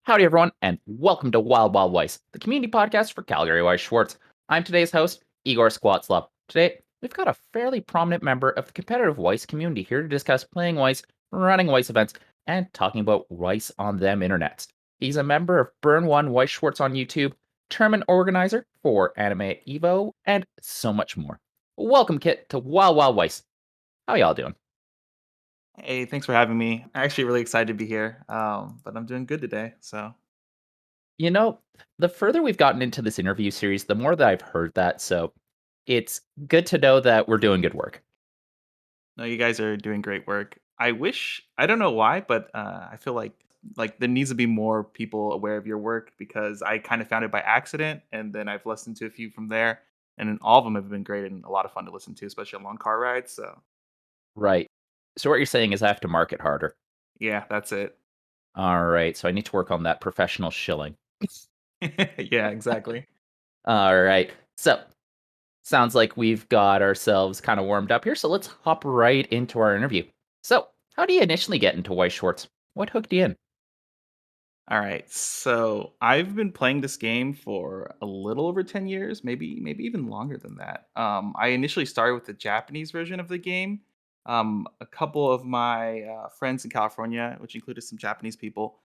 Howdy, everyone, and welcome to Wild Weiss, the community podcast for Calgary Weiss Schwarz. I'm today's host, Igor Squatslov. Today, we've got a fairly prominent member of the competitive Weiss community here to discuss playing Weiss, running Weiss events, and talking about Weiss on them internets. He's a member of BurnOne Weiss Schwarz on YouTube, tournament organizer for AnimeEvo, and so much more. Welcome, Kit, to Wild Weiss. How y'all doing? Hey, thanks for having me. Actually really excited to be here. But I'm doing good today. So You know, the further we've gotten into this interview series, the more that I've heard that, so it's good to know that we're doing good work. no, you guys are doing great work. I don't know why, but I feel like there needs to be more people aware of your work because I kind of found it by accident and then I've listened to a few from there and then all of them have been great and a lot of fun to listen to, especially on long car rides. So Right. So what you're saying is I have to market harder. yeah, that's it. All right, so I need to work on that professional shilling. Yeah, exactly. All right. So, sounds like we've got ourselves kind of warmed up here, so let's hop right into our interview. So, how do you initially get into Weiss Schwarz? What hooked you in? All right. So I've been playing this game for a little over 10 years, maybe even longer than that. I initially started with the Japanese version of the game. A couple of my friends in California, which included some Japanese people,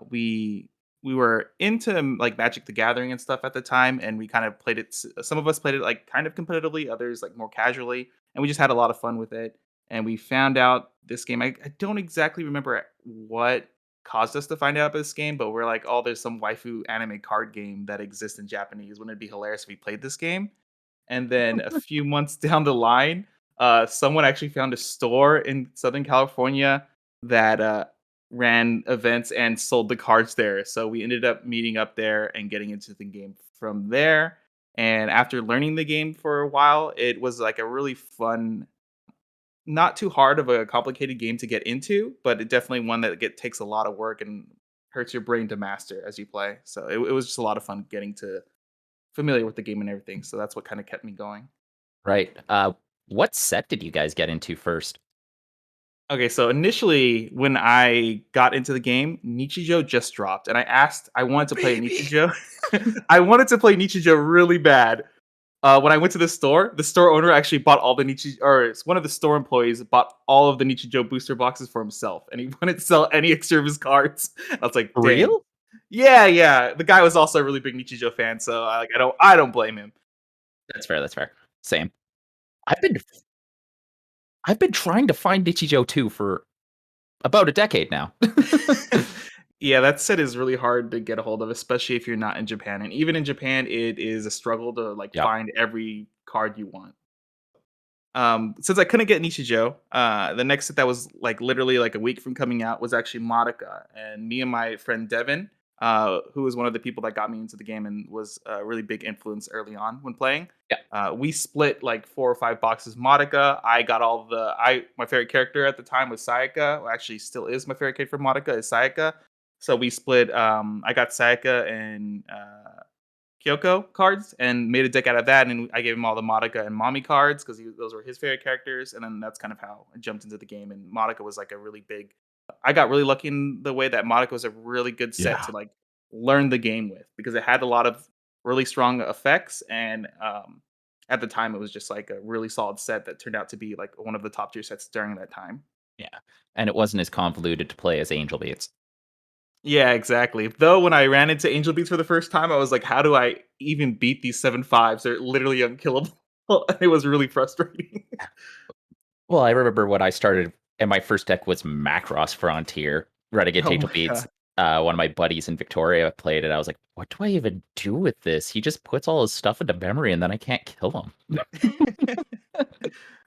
we were into like Magic the Gathering and stuff at the time, and we kind of played it. Some of us played it like kind of competitively, others like more casually, and we just had a lot of fun with it. And we found out this game. I don't exactly remember what caused us to find out about this game, but we're like, "Oh, there's some waifu anime card game that exists in Japanese. Wouldn't it be hilarious if we played this game?" And then a few months down the line, someone actually found a store in Southern California that ran events and sold the cards there. So we ended up meeting up there and getting into the game from there. And after learning the game for a while, it was like a really fun, not too hard of a complicated game to get into, but it definitely one that takes a lot of work and hurts your brain to master as you play. So it was just a lot of fun getting to familiar with the game and everything. So that's what kind of kept me going. Right. What set did you guys get into first? Okay, so initially when I got into the game, Nichijou just dropped, and I wanted to play Baby. Nichijou. I wanted to play Nichijou really bad. When I went to the store owner actually bought all the Nichi, or it's one of the store employees bought all of the Nichijou booster boxes for himself, and he wanted to sell any extra of his cards. I was like, For dang. real? Yeah, yeah. The guy was also a really big Nichijou fan, so I don't blame him. That's fair. That's fair. Same. I've been I've been trying to find Nichijou 2 for about a decade now. Yeah, that set is really hard to get a hold of, especially if you're not in Japan. And even in Japan, it is a struggle to like Yep. find every card you want. Since I couldn't get Nichijou, the next set that was like literally like a week from coming out was actually Madoka. And me and my friend Devin, who was one of the people that got me into the game and was a really big influence early on when playing. Yeah. We split like 4 or 5 boxes of Madoka. I got all the I my favorite character at the time was Sayaka. Well, actually, still is my favorite character for Madoka is Sayaka. So we split. I got Sayaka and Kyoko cards and made a deck out of that. And I gave him all the Madoka and Mami cards because those were his favorite characters. And then that's kind of how I jumped into the game. And Madoka was like a really big. I got really lucky in the way that Madoka was a really good set Yeah. to like learn the game with because it had a lot of really strong effects. And at the time, it was just like a really solid set that turned out to be like one of the top tier sets during that time. Yeah. And it wasn't as convoluted to play as Angel Beats. Yeah, exactly. Though when I ran into Angel Beats for the first time, I was like, "How do I even beat these 7/5s? They're literally unkillable." It was really frustrating. Well, I remember when I started and my first deck was Macross Frontier, Renegade Oh Angel my Beats. god. One of my buddies in Victoria played it. I was like, "What do I even do with this? He just puts all his stuff into memory and then I can't kill him."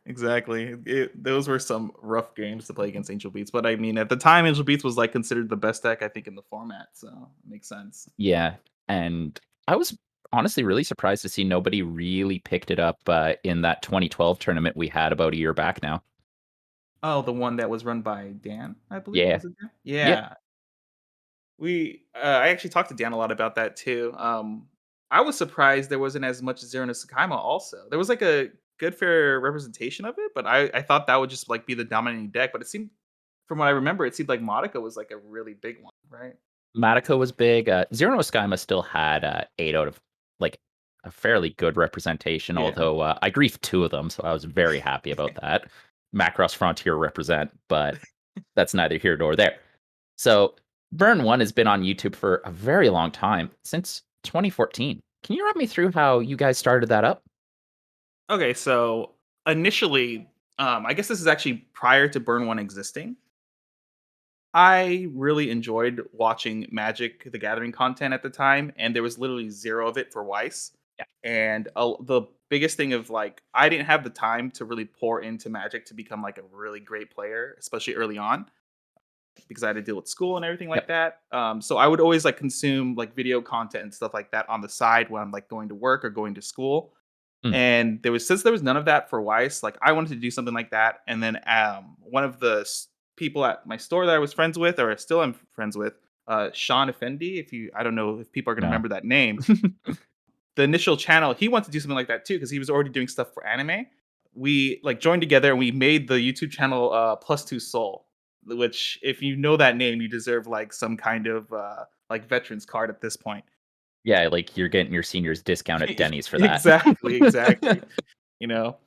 Exactly. Those were some rough games to play against Angel Beats, but I mean, at the time, Angel Beats was like considered the best deck I think in the format, so it makes sense. Yeah, and I was honestly really surprised to see nobody really picked it up, in that 2012 tournament we had about a year back now. Oh, the one that was run by Dan, I believe. Yeah. Was it Dan? Yeah. Yeah. I actually talked to Dan a lot about that too. I was surprised there wasn't as much Zero no Tsukaima also. There was like a good fair representation of it, but I thought that would just like be the dominating deck. But it seemed from what I remember, it seemed like Monica was like a really big one, right? Madoka was big. Zero no Skyma still had 8 out of like a fairly good representation, Yeah. although I griefed 2 of them, so I was very happy about that. Macross Frontier represent, but that's neither here nor there. So, BurnOne has been on YouTube for a very long time, since 2014. Can you run me through how you guys started that up? Okay, so initially, I guess this is actually prior to Burn One existing. I really enjoyed watching Magic the Gathering content at the time, and there was literally zero of it for Weiss. Yeah. And the biggest thing of like, I didn't have the time to really pour into Magic to become like a really great player, especially early on, because I had to deal with school and everything like Yep. that. So I would always like consume like video content and stuff like that on the side when I'm like going to work or going to school. Mm, And since there was none of that for Weiss, like I wanted to do something like that. And then one of the people at my store that I was friends with, or still am friends with, Sean Effendi. If you, I don't know if people are going to no. remember that name. The initial channel, he wanted to do something like that too because he was already doing stuff for anime. We like joined together and we made the YouTube channel Plus Two Soul, which if you know that name, you deserve like some kind of like veterans card at this point. Yeah, like you're getting your senior's discount at Denny's for that. Exactly, exactly. You know?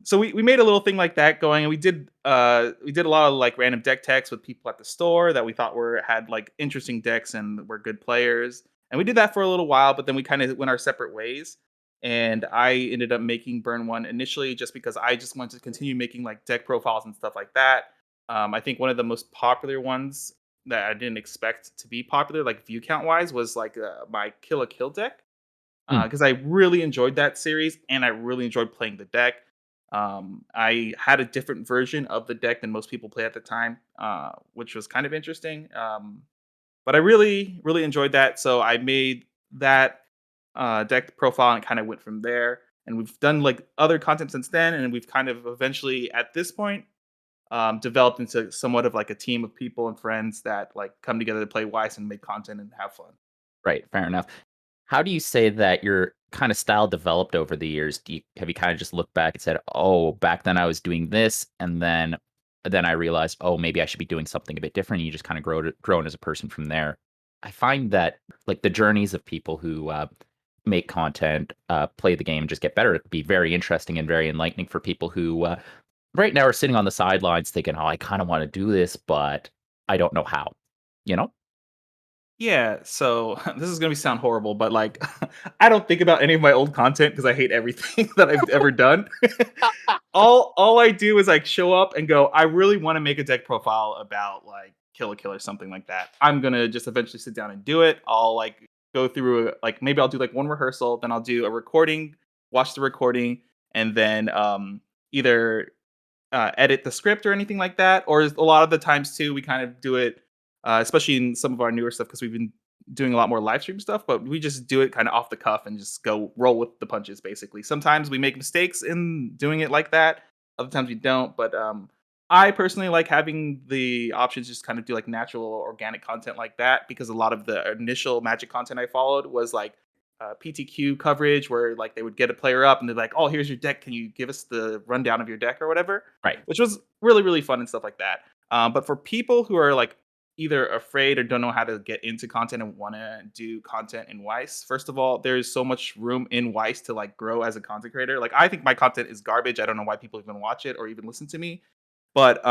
So we made a little thing like that going, and we did a lot of like random deck techs with people at the store that we thought had like interesting decks and were good players. And we did that for a little while, but then we kind of went our separate ways. And I ended up making Burn One initially just because I just wanted to continue making like deck profiles and stuff like that. I think one of the most popular ones that I didn't expect to be popular, like view count wise, was like my Kill a Kill deck Mm, because I really enjoyed that series and I really enjoyed playing the deck. I had a different version of the deck than most people play at the time, which was kind of interesting. But I really, really enjoyed that. So I made that deck profile and kind of went from there. And we've done like other content since then. And we've kind of eventually, at this point, developed into somewhat of like a team of people and friends that like come together to play Weiss and make content and have fun. right, fair enough. How do you say that your kind of style developed over the years? Have you kind of just looked back and said, "Oh, back then I was doing this," and then I realized, "Oh, maybe I should be doing something a bit different." And you just kind of grown as a person from there. I find that like the journeys of people who make content, play the game, just get better. It can be very interesting and very enlightening for people who right now are sitting on the sidelines thinking, "Oh, I kind of want to do this, but I don't know how." You know? Yeah, so this is gonna sound horrible, but like I don't think about any of my old content because I hate everything that I've ever done. All I do is like show up and go, I really want to make a deck profile about like Kill a Kill or something like that. I'm gonna just eventually sit down and do it. I'll like go through like maybe I'll do like one rehearsal, then I'll do a recording, watch the recording, and then either edit the script or anything like that. Or a lot of the times too, we kind of do it, especially in some of our newer stuff because we've been doing a lot more live stream stuff. But we just do it kind of off the cuff and just go roll with the punches. Basically, sometimes we make mistakes in doing it like that. Other times we don't. But I personally like having the options just kind of do like natural organic content like that because a lot of the initial Magic content I followed was like PTQ coverage where like they would get a player up and they're like, "Oh, here's your deck. Can you give us the rundown of your deck or whatever?" Right. Which was really really fun and stuff like that. But for people who are like either afraid or don't know how to get into content and want to do content in Weiss, first of all, there's so much room in Weiss to like grow as a content creator. Like I think my content is garbage. I don't know why people even watch it or even listen to me. But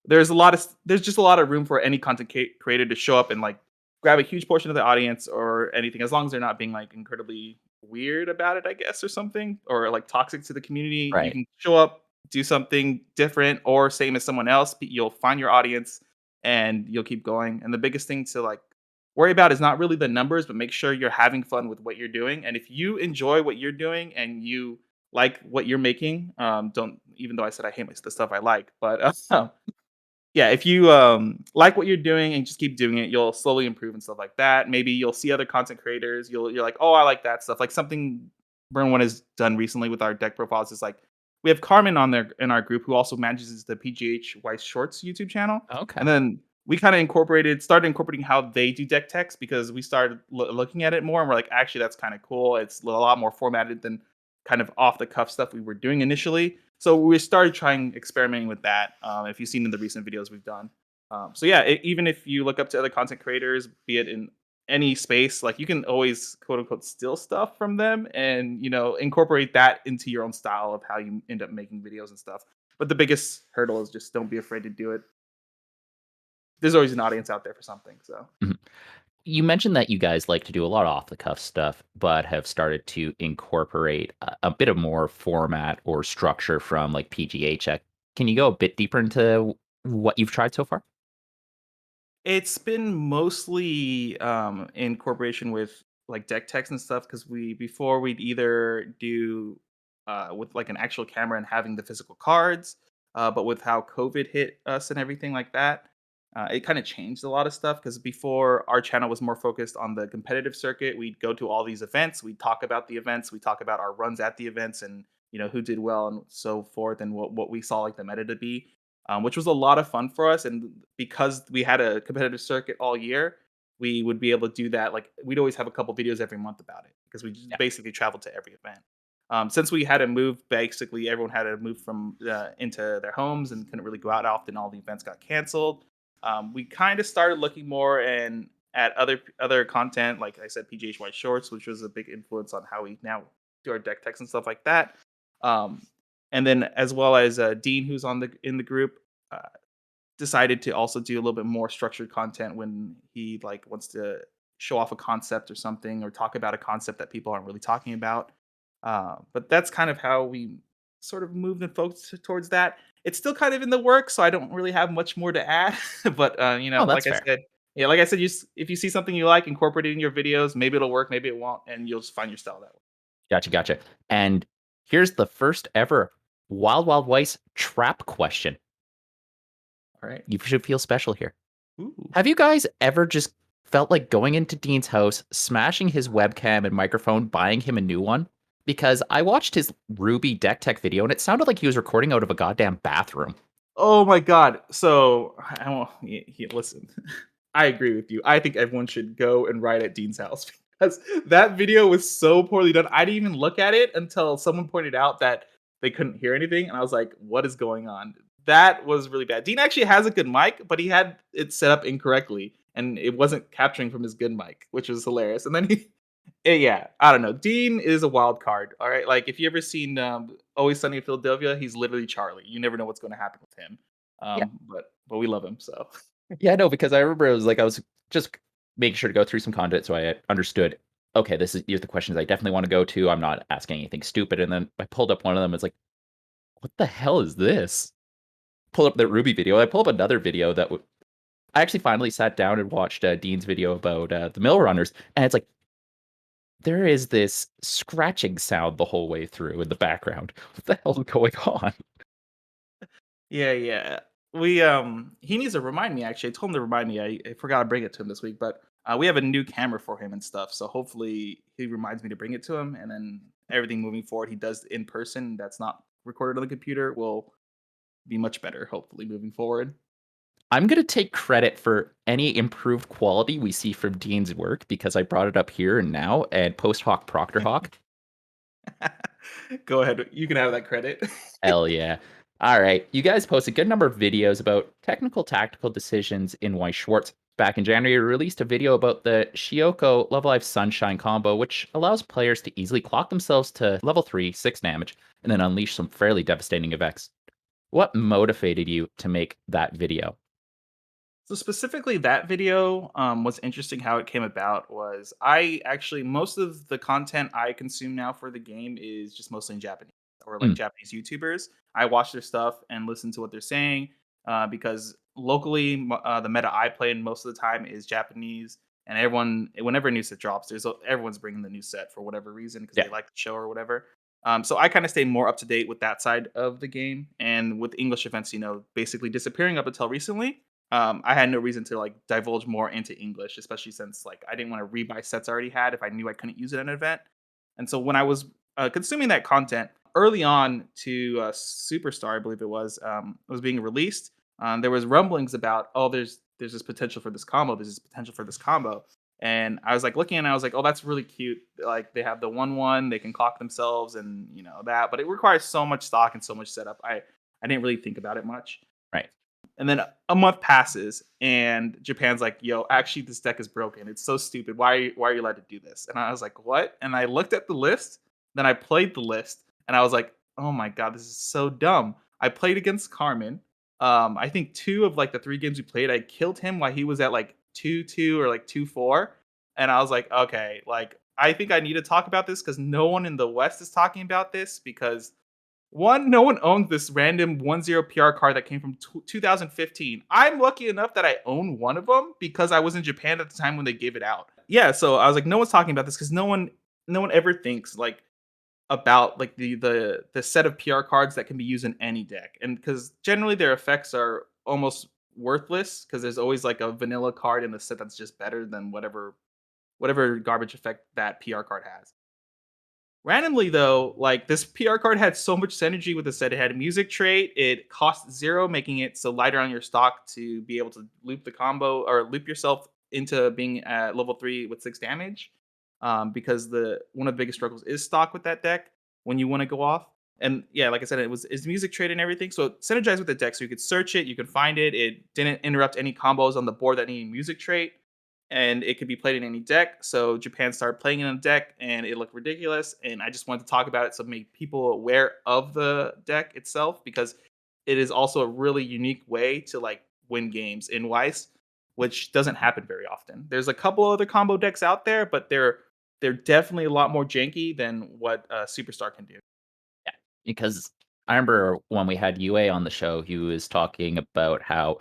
there's just a lot of room for any content creator to show up and like grab a huge portion of the audience or anything, as long as they're not being like incredibly weird about it, I guess, or something, or like toxic to the community. You Right. can show up, do something different or same as someone else. You'll find your audience and you'll keep going. And the biggest thing to like worry about is not really the numbers, but make sure you're having fun with what you're doing. And if you enjoy what you're doing and you like what you're making, don't even though I said I hate the stuff I like, but yeah, if you like what you're doing and just keep doing it, you'll slowly improve and stuff like that. Maybe you'll see other content creators. You're like, oh, I like that stuff. Like something Burn One has done recently with our deck profiles is like we have Carmen on there in our group who also manages the PGH Weiss Schwarz YouTube channel, Okay. and then we kind of started incorporating how they do deck techs because we started looking at it more and we're like, actually, that's kind of cool. It's a lot more formatted than kind of off the cuff stuff we were doing initially. So we started trying experimenting with that. If you've seen in the recent videos we've done, So yeah, even if you look up to other content creators, be it in any space, like you can always quote unquote steal stuff from them and incorporate that into your own style of how you end up making videos and stuff. But the biggest hurdle is just don't be afraid to do it. There's always an audience out there for something. So Mhm. You mentioned that you guys like to do a lot of off the cuff stuff, but have started to incorporate a bit of more format or structure from like PGH. Can you go a bit deeper into what you've tried so far? it's been mostly in cooperation with like deck techs and stuff because we before we'd either do with like an actual camera and having the physical cards, but with how COVID hit us and everything like that, it kind of changed a lot of stuff because before our channel was more focused on the competitive circuit. We'd go to all these events, we'd talk about the events, we talk about our runs at the events, and who did well and so forth, and what we saw like the meta to be, which was a lot of fun for us. And because we had a competitive circuit all year, we would be able to do that. Like we'd always have a couple videos every month about it because we just Yeah. basically traveled to every event. Since we had to move, basically everyone had to move from into their homes and couldn't really go out often. All the events got canceled. We kind of started looking more and at other content, like I said, PGH White Shorts, which was a big influence on how we now do our deck techs and stuff like that. Um, and then as well as Dean, who's on the in the group, uh, decided to also do a little bit more structured content when he like wants to show off a concept or something or talk about a concept that people aren't really talking about. But that's kind of how we sort of moved and focused towards that. It's still kind of in the works, so I don't really have much more to add. But Oh, that's like I fair. said, yeah, like I said, if you see something you like, incorporate it in your videos. Maybe it'll work, maybe it won't, and you'll just find your style that way. Gotcha, gotcha. And here's the first ever Wild Wild Weiss trap question. All right. You should feel special here. Ooh. Have you guys ever just felt like going into Dean's house, smashing his webcam and microphone, buying him a new one? Because I watched his Ruby deck tech video and it sounded like he was recording out of a goddamn bathroom. Oh my god. So I won't listen. I agree with you. I think everyone should go and ride at Dean's house because that video was so poorly done. I didn't even look at it until someone pointed out that they couldn't hear anything, and I was like, "What is going on?" That was really bad. Dean actually has a good mic, but he had it set up incorrectly, and it wasn't capturing from his good mic, which was hilarious. And then yeah, I don't know. Dean is a wild card. All right, like if you ever seen Always Sunny in Philadelphia, he's literally Charlie. You never know what's going to happen with him. Yeah. But we love him so. Yeah, no, because I remember it was like I was just making sure to go through some content so I understood, okay, these are the questions I definitely want to go to. I'm not asking anything stupid. And then I pulled up one of them. It's like, what the hell is this? Pull up the Ruby video. I pull up another video I actually finally sat down and watched Dean's video about the mill runners, and it's like there is this scratching sound the whole way through in the background. What the hell is going on? Yeah, yeah. He needs to remind me actually. I told him to remind me. I forgot to bring it to him this week, but we have a new camera for him and stuff. So hopefully he reminds me to bring it to him, and then everything moving forward he does in person that's not recorded on the computer will be much better, hopefully moving forward. I'm gonna take credit for any improved quality we see from Dean's work because I brought it up here and now and post hoc proctor hoc. Go ahead. You can have that credit. Hell yeah. All right. You guys post a good number of videos about technical tactical decisions in Weiss Schwarz. Back in January, you released a video about the Shioko Level 5 Sunshine combo, which allows players to easily clock themselves to level 3, 6 damage, and then unleash some fairly devastating effects. What motivated you to make that video? So specifically that video, was interesting how it came about was I actually most of the content I consume now for the game is just mostly in Japanese or like Mm, Japanese YouTubers. I watch their stuff and listen to what they're saying because locally the meta I play in most of the time is Japanese, and everyone whenever a new set drops, everyone's bringing the new set for whatever reason because yeah. they like the show or whatever. So I kind of stay more up to date with that side of the game, and with English events, basically disappearing up until recently. I had no reason to like divulge more into English, especially since like I didn't want to rebuy sets I already had if I knew I couldn't use it at an event. And so when I was consuming that content early on to Superstar, I believe it was being released. There was rumblings about, oh, there's this potential for this combo. There's this potential for this combo. And I was like looking and I was like, oh, that's really cute. Like they have the 1/1, they can clock themselves and that, but it requires so much stock and so much setup. I didn't really think about it much. Right. And then a month passes, and Japan's like, "Yo, actually, this deck is broken. It's so stupid. Why are you allowed to do this?" And I was like, "What?" And I looked at the list, then I played the list, and I was like, "Oh my god, this is so dumb." I played against Carmen. I think two of like the three games we played, I killed him while he was at like 2-2 or like 2-4, and I was like, "Okay, like I think I need to talk about this because no one in the West is talking about this because one, no one owns this random 1-0 PR card that came from 2015. I'm lucky enough that I own one of them because I was in Japan at the time when they gave it out. Yeah, so I was like, no one's talking about this because no one ever thinks like about like the set of PR cards that can be used in any deck. And because generally their effects are almost worthless because there's always like a vanilla card in the set that's just better than whatever garbage effect that PR card has. Randomly though, like this PR card had so much synergy with the set. It had a music trait. It cost zero, making it so lighter on your stock to be able to loop the combo or loop yourself into being at level 3 with 6 damage. Because the one of the biggest struggles is stock with that deck when you want to go off. And yeah, like I said, it's music trait and everything. So it synergized with the deck, so you could search it, you could find it. It didn't interrupt any combos on the board that needed music trait, and it could be played in any deck. So Japan started playing it in a deck, and it looked ridiculous. And I just wanted to talk about it so make people aware of the deck itself because it is also a really unique way to like win games in Weiss, which doesn't happen very often. There's a couple other combo decks out there, but they're definitely a lot more janky than what Superstar can do. Yeah, because I remember when we had UA on the show, he was talking about how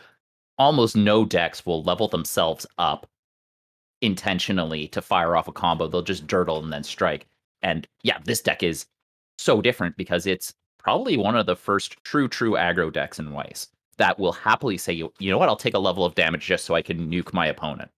almost no decks will level themselves up intentionally to fire off a combo. They'll just dirtle and then strike. And yeah, this deck is so different because it's probably one of the first true aggro decks in Weiss that will happily say, you know what, I'll take a level of damage just so I can nuke my opponent.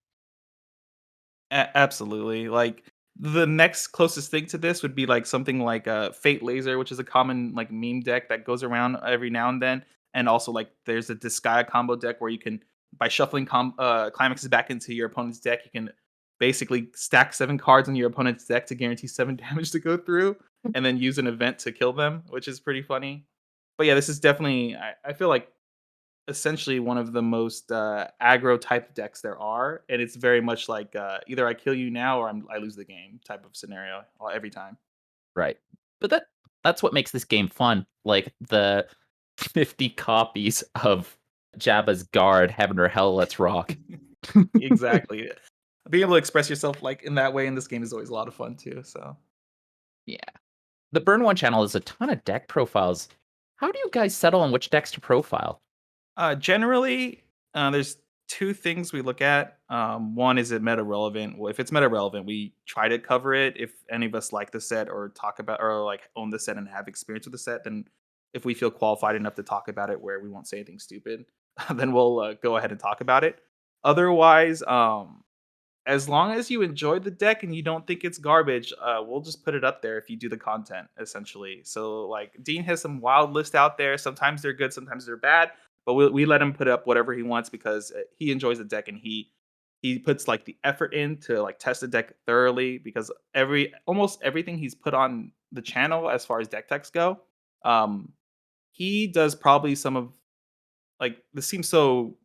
Absolutely. Like the next closest thing to this would be like something like Fate Laser, which is a common like meme deck that goes around every now and then. And also like there's a Disgaea combo deck where you can by shuffling climaxes back into your opponent's deck, you can basically stack 7 cards on your opponent's deck to guarantee 7 damage to go through, and then use an event to kill them, which is pretty funny. But yeah, this is definitely I feel like essentially one of the most aggro type decks there are, and it's very much like either I kill you now or I lose the game type of scenario every time. Right. But that's what makes this game fun. Like the 50 copies of Jabba's guard, heaven or hell, let's rock. Exactly. Being able to express yourself like in that way in this game is always a lot of fun too. So Yeah. The BurnOne channel has a ton of deck profiles. How do you guys settle on which decks to profile? generally, there's two things we look at. One is it meta relevant. Well, if it's meta relevant, we try to cover it. If any of us like the set or talk about or like own the set and have experience with the set, then if we feel qualified enough to talk about it, where we won't say anything stupid, then we'll go ahead and talk about it. Otherwise, as long as you enjoy the deck and you don't think it's garbage, we'll just put it up there if you do the content, essentially. So, like, Dean has some wild list out there. Sometimes they're good, sometimes they're bad, but we let him put up whatever he wants because he enjoys the deck and he puts like the effort in to like test the deck thoroughly because almost everything he's put on the channel as far as deck techs go, um, he does probably some of like this seems so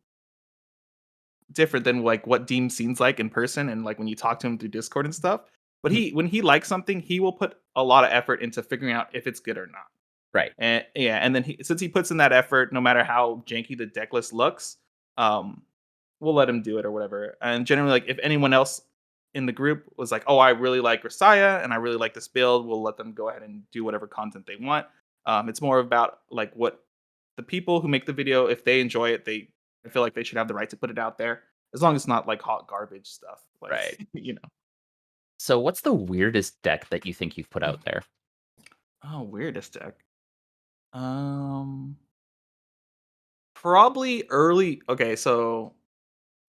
different than like what Deem seems like in person and like when you talk to him through Discord and stuff. But Mhm. he when he likes something, he will put a lot of effort into figuring out if it's good or not. Right. And yeah, and then since he puts in that effort, no matter how janky the deck list looks, um, we'll let him do it or whatever. And generally, like if anyone else in the group was like, "Oh, I really like Rasaya and I really like this build," we'll let them go ahead and do whatever content they want. It's more about like what the people who make the video, if they enjoy it, I feel like they should have the right to put it out there, as long as it's not like hot garbage stuff. Like Right. you know, So what's the weirdest deck that you think you've put out there? oh, weirdest deck. Um, Probably early. Okay, so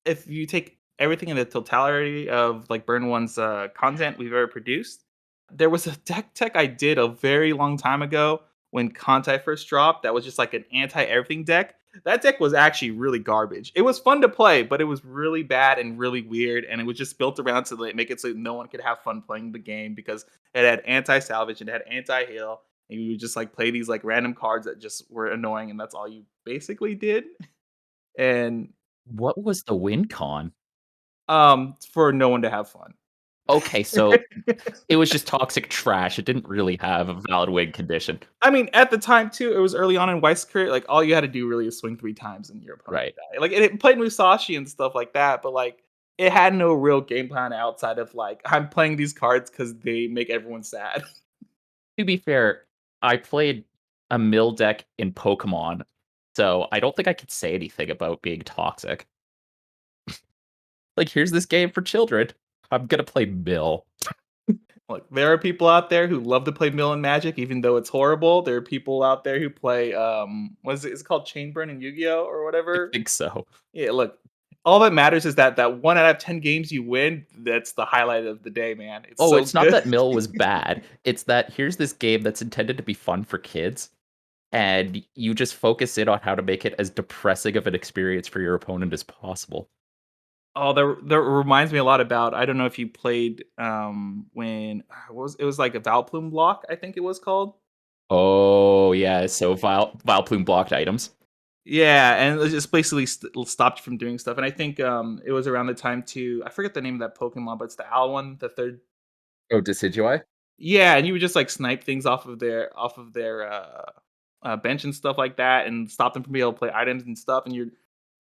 if you take everything in the totality of like BurnOne's content we've ever produced, there was a deck tech I did a very long time ago when Contai first dropped. That was just like an anti everything deck. That deck was actually really garbage. It was fun to play, but it was really bad and really weird, and it was just built around to like, make it so no one could have fun playing the game because it had anti salvage and it had anti heal, and you would just like play these like random cards that just were annoying, and that's all you basically did. and What was the win con? for no one to have fun. Okay, so it was just toxic trash. It didn't really have a valid win condition. I mean, at the time too, it was early on in Weiss career. Like all you had to do really is swing 3 times and your opponent Right. would die. Like it played Musashi and stuff like that, but like it had no real game plan outside of like I'm playing these cards because they make everyone sad. To be fair, I played a mill deck in Pokemon, so I don't think I could say anything about being toxic. Like, here's this game for children. I'm gonna play mill. Look, there are people out there who love to play Mill and Magic, even though it's horrible. There are people out there who play what is it? Is it called Chainburn and Yu-Gi-Oh or I whatever? think so. Yeah, look, all that matters is that 1 out of 10 games you win. That's the highlight of the day, man. It's Oh, so it's not good. that mill was bad. It's that here's this game that's intended to be fun for kids, and you just focus in on how to make it as depressing of an experience for your opponent as possible. Oh, that reminds me a lot about I don't know if you played, when what was it was like a Valplume block, I think it was called? Oh, yeah, so Vileplume blocked items. Yeah, and it just basically stopped you from doing stuff, and I think, it was around the time too I forget the name of that Pokemon, but it's the owl one, the 3rd. Oh, Decidueye? Yeah, and you would just, like, snipe things off of their, bench and stuff like that, and stop them from being able to play items and stuff, and you're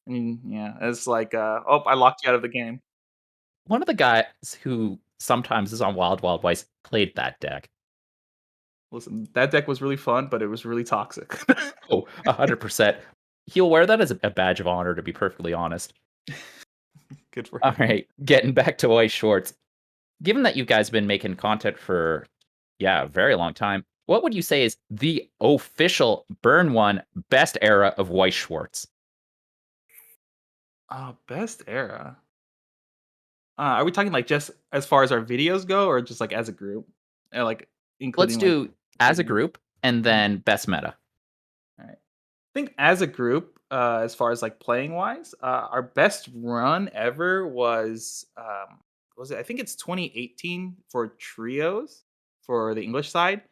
I mean, yeah, it's like, "Oh, I locked you out of the game." One of the guys who sometimes is on Wild Wild Weiss played that deck. Listen, that deck was really fun, but it was really toxic. Oh, 100%. He'll wear that as a badge of honor, to be perfectly honest. Good for All him. right, getting back to Weiss Schwarz. Given that you guys been making content for, yeah, a very long time, what would you say is the official BurnOne best era of Weiss Schwarz? Best era? Are we talking, like, just as far as our videos go or just, like, as a group? Like, Let's including, like, do as a rating? group and Mhm, then best meta. alright. Think as a group, as far as, like, playing wise, our best run ever was it I think it's 2018 for trios for the English side.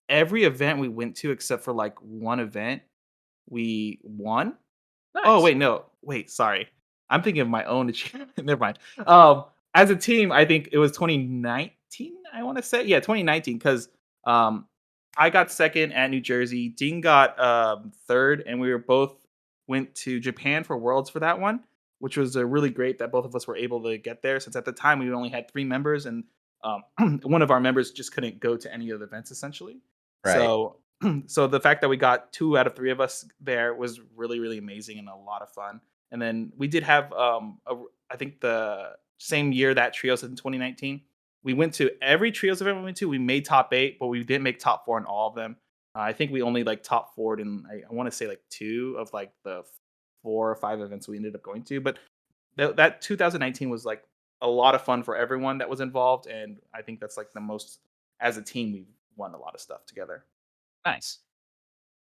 Every event we went to except for, like, 1 event, we won. Oh, Nice. wait, no. Wait, sorry. I'm thinking of my own achievement. Never mind. As a team, I think it was 2019, I wanna say. Yeah, 2019, 'cause, um, I got 2nd at New Jersey, Dean got, 3rd, and we were both went to Japan for Worlds for that one, which was, really great that both of us were able to get there since at the time we only had 3 members and, um, one of our members just couldn't go to any of the events essentially. Right. So so the fact that we got 2 out of 3 of us there was really, really amazing and a lot of fun. And then we did have, I think the same year that trios in 2019, we went to every trios event we went to, we made top 8, but we didn't make top 4 in all of them. I think we only like top 4 in I want to say like 2 of like the 4 or 5 events we ended up going to. But that 2019 was like a lot of fun for everyone that was involved, and I think that's like the most as a team we've won a lot of stuff together. Nice.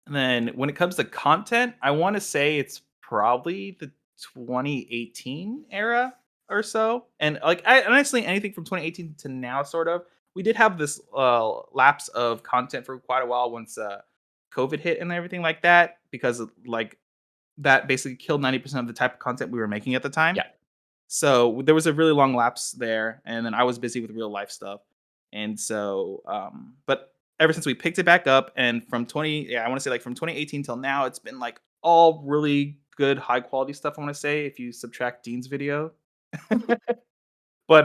And then when it comes to content, I want to say it's probably the 2018 era or so. And like honestly, anything from 2018 to now, sort of. We did have this lapse of content for quite a while once COVID hit and everything like that, because like that basically killed 90% of the type of content we were making at the time. Yeah. So there was a really long lapse there, and then I was busy with real life stuff. And so, but ever since we picked it back up, and from 20, yeah, I want to say like from 2018 till now, it's been like all really good, high quality stuff. I want to say if you subtract Dean's video, but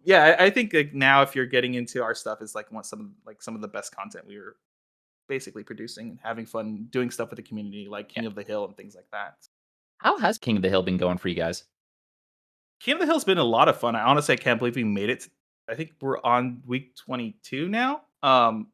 yeah, I think like now if you're getting into our stuff, is like some of the best content we were basically producing and having fun doing stuff with the community, like Yeah. King of the Hill and things like that. How has King of the Hill been going for you guys? King of the Hill's been a lot of fun. I honestly I can't believe we made it. I think we're on week 22 now.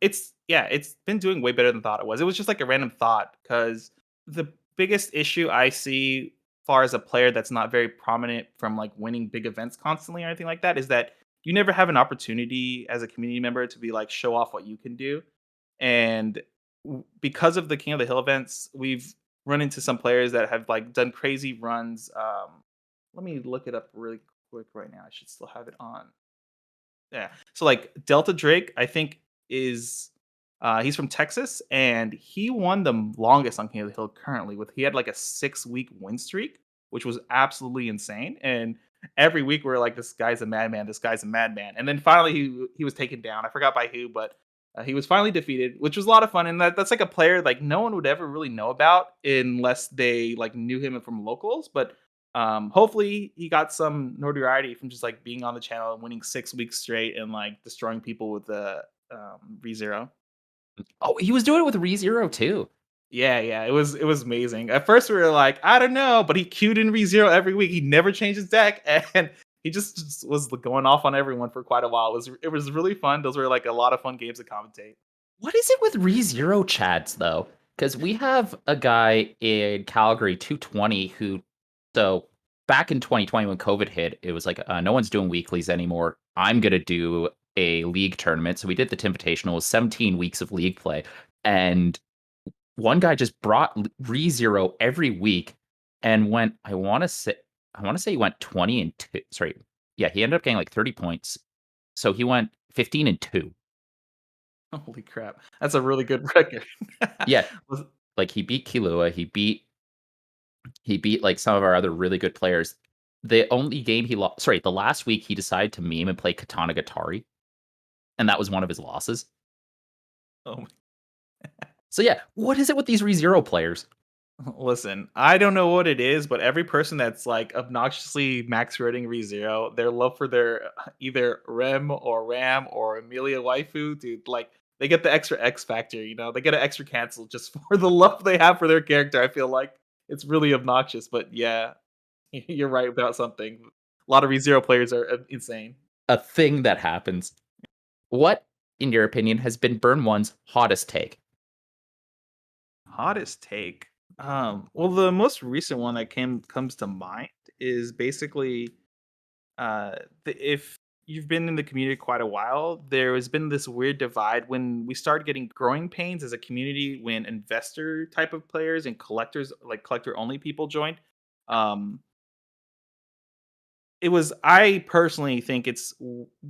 It's yeah, it's been doing way better than thought it was. It was just like a random thought because the biggest issue I see far as a player that's not very prominent from like winning big events constantly or anything like that is that you never have an opportunity as a community member to be like show off what you can do. And because of the King of the Hill events, we've run into some players that have like done crazy runs. Let me look it up really quick right now. I should still have it on. Yeah. So like Delta Drake, I think is he's from Texas and he won the longest on King of the Hill currently with he had like a 6 week win streak. which was absolutely insane. And every week we were like, "This guy's a madman. This guy's a madman." And then finally he was taken down. I forgot by who, but he was finally defeated, which was a lot of fun. And that's like a player like no one would ever really know about unless they like knew him from locals. But hopefully he got some notoriety from just like being on the channel and winning 6 weeks straight and like destroying people with the ReZero. Oh, he was doing it with ReZero too. Yeah, yeah, it was amazing. At first, we were like, I don't know, but he queued in ReZero every week. He never changed his deck, and he just was going off on everyone for quite a while. It was really fun. Those were like a lot of fun games to commentate. What is it with ReZero chads though? Because we have a guy in Calgary, 220, who so back in 2020 when COVID hit, it was like no one's doing weeklies anymore. I'm gonna do a league tournament. So we did the Invitational, it was 17 weeks of league play, and one guy just brought ReZero every week and went. I want to say he went 20 and two. Sorry, yeah, he ended up getting like 30 points. So he went 15 and two. Holy crap, that's a really good record. Yeah, Was- like he beat Kilua, he beat like some of our other really good players. The only game he lost, sorry, the last week he decided to meme and play Katana Gatari, and that was one of his losses. oh So yeah, what is it with these ReZero players? Listen, I don't know what it is, but every person that's like obnoxiously max rating ReZero, their love for their either Rem or Ram or Amelia waifu, dude, like they get the extra X factor, they get an extra cancel just for the love they have for their character. I feel like it's really obnoxious, but yeah, you're right about something. A lot of ReZero players are insane. A thing that happens. What, in your opinion, has been BurnOne's hottest take? Hottest take. Well, the most recent one that comes to mind is basically if you've been in the community quite a while, there has been this weird divide when we started getting growing pains as a community when investor type of players and collectors, like collector only people joined. Um, I personally think it's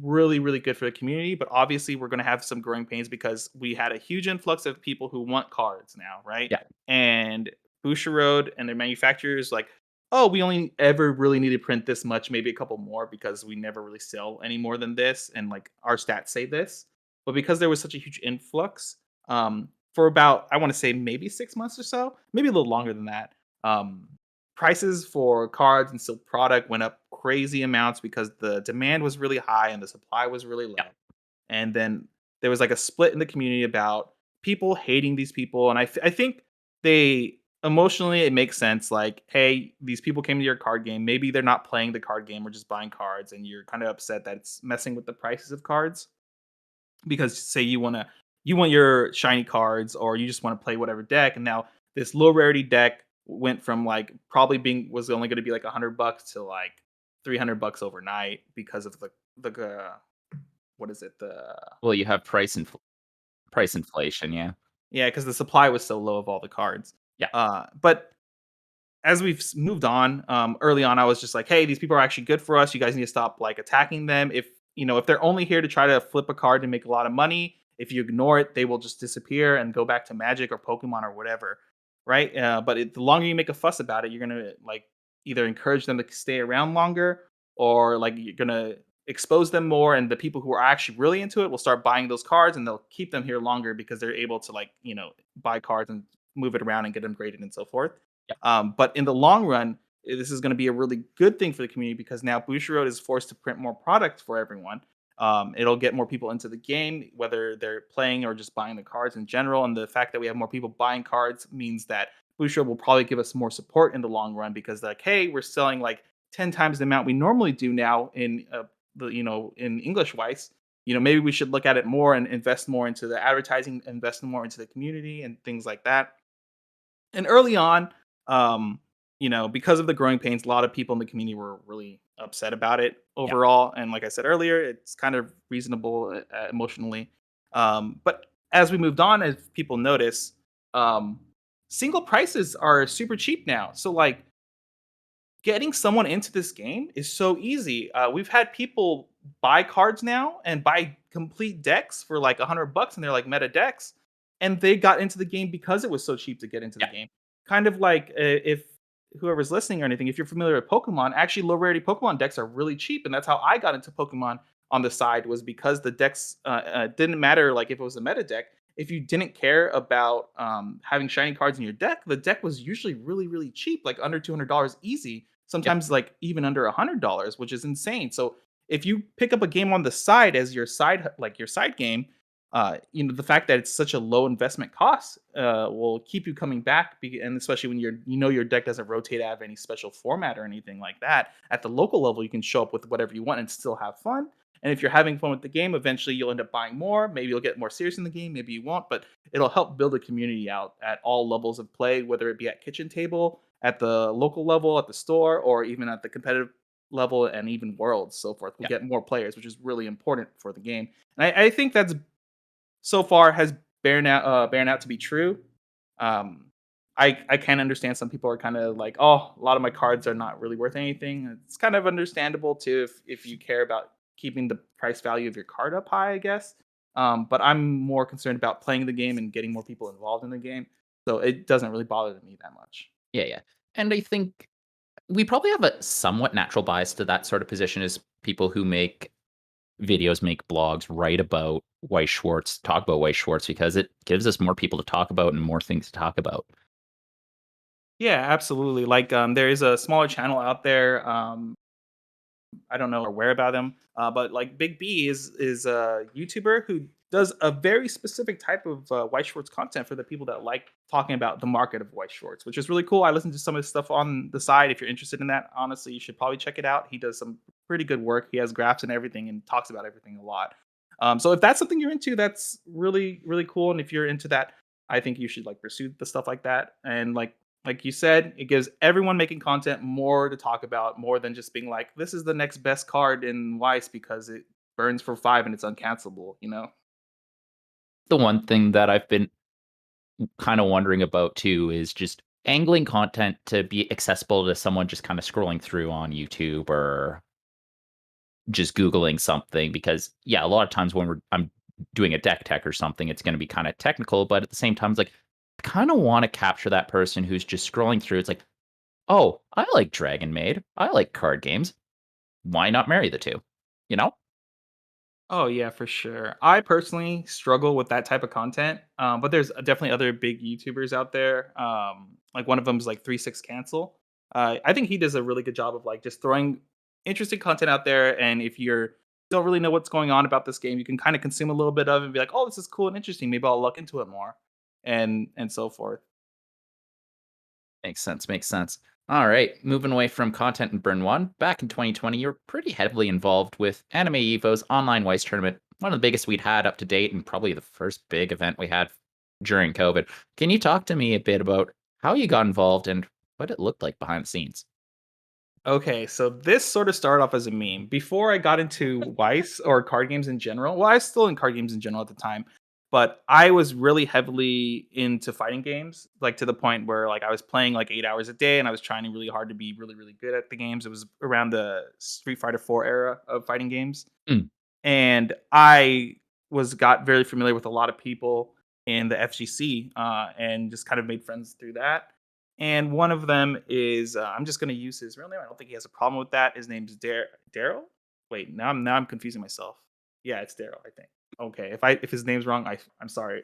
really, really good for the community, but obviously we're going to have some growing pains because we had a huge influx of people who want cards now, right? Yeah, And Bushiroad and their manufacturers like, oh, we only ever really need to print this much, maybe a couple more because we never really sell any more than this, and like our stats say this. But because there was such a huge influx, for about I want to say maybe 6 months or so, maybe a little longer than that. Um, Prices for cards and still product went up crazy amounts because the demand was really high and the supply was really yeah, low. And then there was like a split in the community about people hating these people. And I think they emotionally, it makes sense. Like, hey, these people came to your card game. Maybe they're not playing the card game or just buying cards. And you're kind of upset that it's messing with the prices of cards because say you want your shiny cards or you just want to play whatever deck, and now this low rarity deck went from like probably being was only going to be like $100 to like $300 overnight because of the what is it, the well, you have price inflation, yeah. yeah, because the supply was so low of all the cards. Yeah, But as we've moved on, early on, I was just like, "Hey, these people are actually good for us. You guys need to stop like attacking them. If they're only here to try to flip a card and make a lot of money, if you ignore it, they will just disappear and go back to Magic or Pokemon or whatever, right? The longer you make a fuss about it, you're gonna like either encourage them to stay around longer, or like you're gonna expose them more, and the people who are actually really into it will start buying those cards, and they'll keep them here longer because they're able to like buy cards and move it around and get them graded and so forth. yeah, But in the long run, this is going to be a really good thing for the community because now Bushiroad is forced to print more products for everyone. It'll get more people into the game, whether they're playing or just buying the cards in general. And the fact that we have more people buying cards means that Bushiroad will probably give us more support in the long run because, like, hey, we're selling like 10 times the amount we normally do now in in English Weiss. Maybe we should look at it more and invest more into the advertising, invest more into the community and things like that. And early on, um, because of the growing pains, a lot of people in the community were really upset about it yeah. overall. And like I said earlier, it's kind of reasonable emotionally. But as we moved on, as people notice, um, single prices are super cheap now. So like getting someone into this game is so easy. We've had people buy cards now and buy complete decks for like $100, and they're like meta decks, and they got into the game because it was so cheap to get into the Yeah. game. Kind of like if whoever's listening or anything, if you're familiar with Pokemon, actually low rarity Pokemon decks are really cheap, and that's how I got into Pokemon on the side was because the decks didn't matter like if it was a meta deck. If you didn't care about having shiny cards in your deck, the deck was usually really cheap, like under $200 easy. Yep. Sometimes like even under $100, which is insane. So if you pick up a game on the side as your side game, the fact that it's such a low investment cost will keep you coming back, and especially when your deck doesn't rotate out of any special format or anything like that. At the local level, you can show up with whatever you want and still have fun. And if you're having fun with the game, eventually you'll end up buying more. Maybe you'll get more serious in the game, maybe you won't, but it'll help build a community out at all levels of play, whether it be at kitchen table, at the local level, at the store, or even at the competitive level and even worlds, so forth. We'll Yeah. get more players, which is really important for the game. And I think that's so far has borne out to be true. Um, I can understand some people are kind of like, oh, a lot of my cards are not really worth anything. It's kind of understandable too if you care about keeping the price value of your card up high, I guess. But I'm more concerned about playing the game and getting more people involved in the game, so it doesn't really bother me that much. Yeah, yeah. And I think we probably have a somewhat natural bias to that sort of position as people who make videos, make blogs, write about Weiss Schwarz, talk about Weiss Schwarz because it gives us more people to talk about and more things to talk about. Yeah, absolutely. Like, there is a smaller channel out there. I don't know or aware about him. But like Big B is a YouTuber who does a very specific type of White Schwartz content for the people that like talking about the market of White Schwartz, which is really cool. I listen to some of his stuff on the side. If you're interested in that, honestly, you should probably check it out. He does some pretty good work. He has graphs and everything and talks about everything a lot. So if that's something you're into, that's really cool. And if you're into that, I think you should like pursue the stuff like that. And like you said, it gives everyone making content more to talk about, more than just being like, this is the next best card in Weiss because it burns for 5 and it's uncancelable, you know? The one thing that I've been kind of wondering about too is just angling content to be accessible to someone just kind of scrolling through on YouTube or just Googling something because yeah, a lot of times when I'm doing a deck tech or something, it's going to be kind of technical, but at the same time, it's like I kind of want to capture that person who's just scrolling through. It's like, oh, I like Dragon Maid. I like card games. Why not marry the two? You know? Oh yeah, for sure. I personally struggle with that type of content, but there's definitely other big YouTubers out there. Like one of them is like 36 Cancel. I think he does a really good job of like just throwing interesting content out there. And if you're don't really know what's going on about this game, you can kind of consume a little bit of it and be like, oh, this is cool and interesting. Maybe I'll look into it more, and so forth. Makes sense. Makes sense. All right, moving away from content and BurnOne, back in 2020, you were pretty heavily involved with AnimeEvo's online Weiss tournament, one of the biggest we'd had up to date, and probably the first big event we had during COVID. Can you talk to me a bit about how you got involved and what it looked like behind the scenes? Okay, so this sort of started off as a meme. Before I got into Weiss or card games in general, well, I was still in card games in general at the time, but I was really heavily into fighting games, like to the point where like I was playing like 8 hours a day and I was trying really hard to be really good at the games. It was around the Street Fighter 4 era of fighting games. Mm, And I got very familiar with a lot of people in the FGC, and just kind of made friends through that. And one of them is I'm just going to use his real name. I don't think he has a problem with that. His name's Daryl. Wait, now I'm confusing myself. Yeah, it's Daryl. I think. Okay, if his name's wrong, I'm sorry.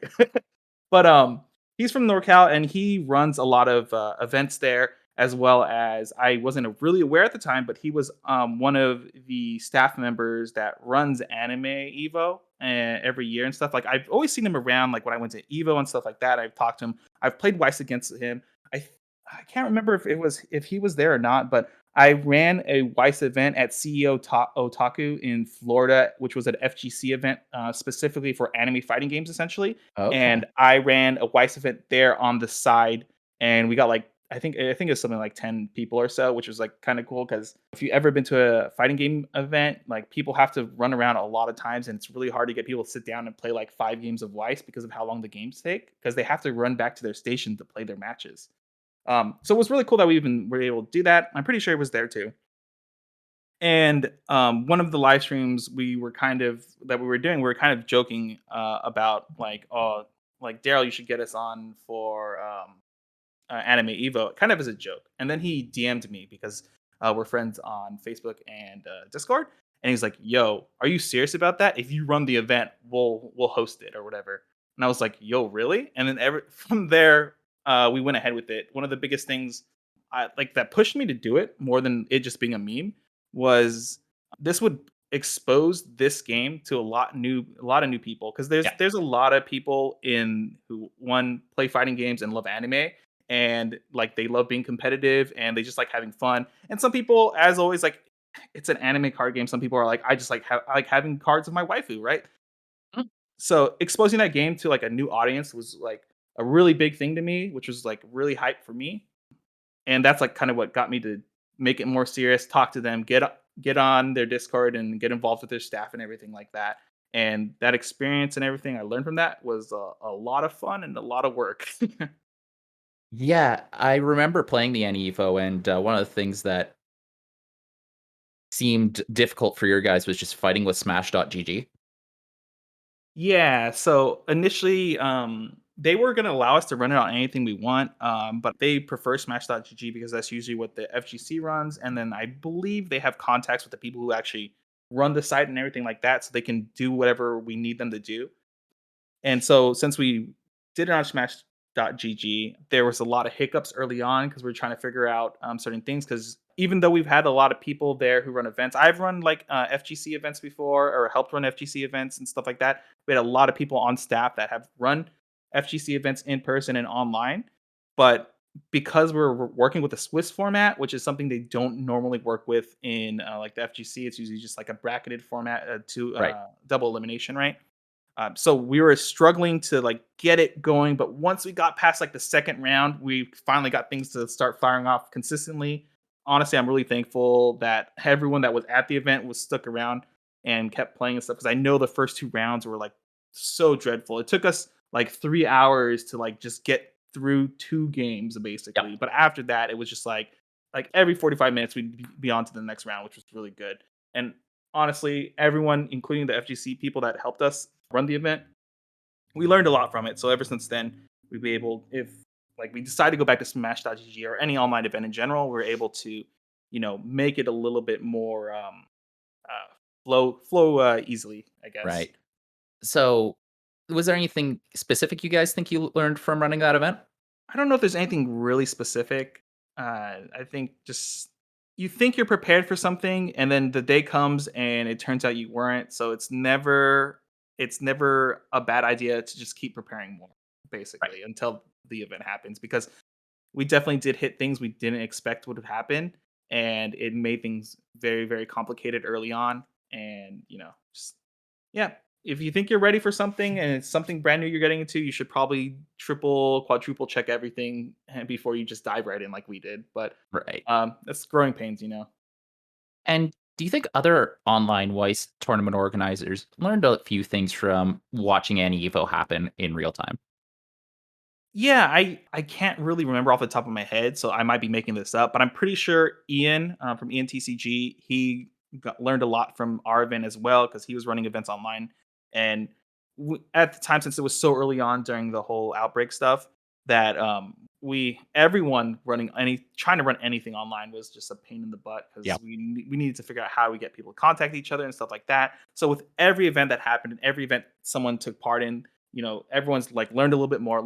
But he's from NorCal and he runs a lot of events there, as well as I wasn't really aware at the time, but he was one of the staff members that runs Anime Evo every year and stuff. Like I've always seen him around, like when I went to Evo and stuff like that. I've talked to him. I've played Weiss against him. I I can't remember if he was there or not, but I ran a Weiss event at CEO Otaku in Florida, which was an FGC event specifically for anime fighting games, essentially. okay. And I ran a Weiss event there on the side, and we got like I think it was something like 10 people or so, which was like kind of cool because if you ever been to a fighting game event, like people have to run around a lot of times, and it's really hard to get people to sit down and play like 5 games of Weiss because of how long the games take, because they have to run back to their station to play their matches. So it was really cool that we even were able to do that. I'm pretty sure it was there too. And one of the live streams we were doing, we were kind of joking about like, oh, like Daryl, you should get us on for AnimeEvo kind of as a joke, and then he DM'd me because we're friends on Facebook and Discord, and he's like, "Yo, are you serious about that? If you run the event, we'll host it or whatever." And I was like, "Yo, really?" And then from there, we went ahead with it. One of the biggest things that pushed me to do it more than it just being a meme was this would expose this game to a lot of new people because Yeah. there's a lot of people in who one play fighting games and love anime and like they love being competitive and they just like having fun. And some people, as always, like it's an anime card game. Some people are like, I just like I like having cards of my waifu, right? Mm. So exposing that game to like a new audience was like a really big thing to me, which was like really hype for me. And that's like kind of what got me to make it more serious, talk to them, get on their Discord and get involved with their staff and everything like that. And that experience and everything I learned from that was a lot of fun and a lot of work. Yeah, I remember playing the AnimeEvo, and one of the things that seemed difficult for your guys was just fighting with Smash.gg. Yeah, so initially, they were gonna allow us to run it on anything we want, but they prefer Smash.gg because that's usually what the FGC runs, and then I believe they have contacts with the people who actually run the site and everything like that, so they can do whatever we need them to do. And so since we did it on Smash.gg, there was a lot of hiccups early on because we are trying to figure out certain things. Because even though we've had a lot of people there who run events, I've run like FGC events before or helped run FGC events and stuff like that. We had a lot of people on staff that have run FGC events in person and online. But because we're working with a Swiss format, which is something they don't normally work with in like the FGC, it's usually just like a bracketed format to Right. double elimination, right? So we were struggling to like get it going, but once we got past like the second round, we finally got things to start firing off consistently. Honestly, I'm really thankful that everyone that was at the event was stuck around and kept playing and stuff because I know the first two rounds were like so dreadful. It took us like 3 hours to like just get through two games Yep. basically, but after that, it was just like every 45 minutes we'd be on to the next round, which was really good. And honestly, everyone, including the FGC people that helped us run the event, we learned a lot from it. So ever since then, we'd be able, if like we decide to go back to Smash.gg or any online event in general, we're able to, make it a little bit more flow easily, I guess. Right. So, was there anything specific you guys think you learned from running that event? I don't know if there's anything really specific. I think just you think you're prepared for something, and then the day comes and it turns out you weren't. So it's never a bad idea to just keep preparing more, Right. basically, until the event happens. Because we definitely did hit things we didn't expect would happen, and it made things very, very complicated early on. And just yeah. If you think you're ready for something and it's something brand new you're getting into, you should probably triple, quadruple check everything before you just dive right in like we did. But Right. that's growing pains. And do you think other online Weiss tournament organizers learned a few things from watching AnimeEvo happen in real time? Yeah, I can't really remember off the top of my head, so I might be making this up, but I'm pretty sure Ian from ENTCG learned a lot from our event as well because he was running events online, and at the time since it was so early on during the whole outbreak stuff that we everyone running any trying to run anything online was just a pain in the butt because Yep. we needed to figure out how we get people to contact each other and stuff like that. So with every event that happened and every event someone took part in, everyone's like learned a little bit more.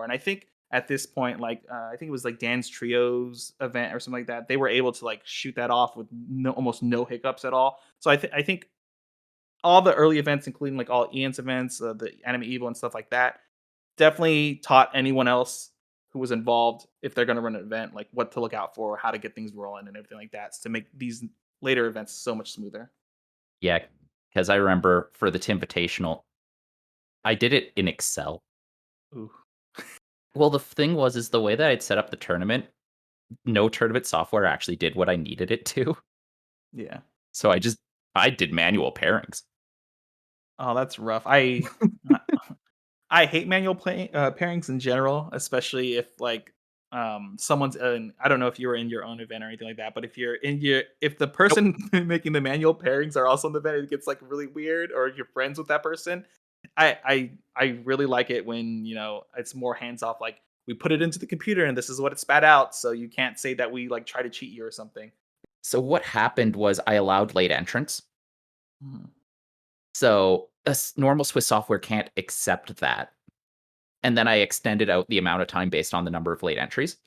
And I think at this point, like I think it was like Dan's Trios event or something like that, they were able to like shoot that off with almost no hiccups at all. So I think all the early events, including like all Ian's events, the Anime Evil and stuff like that, definitely taught anyone else who was involved if they're going to run an event, like what to look out for, how to get things rolling, and everything like that to make these later events so much smoother. Yeah, because I remember for the Timvitational, I did it in Excel. Ooh, Well, the thing was is the way that I'd set up the tournament, no tournament software actually did what I needed it to. yeah. So I did manual pairings. Oh, that's rough. I hate manual pairings in general, especially if like someone's in, I don't know if you were in your own event or anything like that, but if the Nope. person making the manual pairings are also in the event, it gets like really weird, or you're friends with that person. I really like it when it's more hands off. Like we put it into the computer and this is what it spat out. So you can't say that we like try to cheat you or something. So what happened was I allowed late entrants. Mhm. So normal Swiss software can't accept that. And then I extended out the amount of time based on the number of late entries.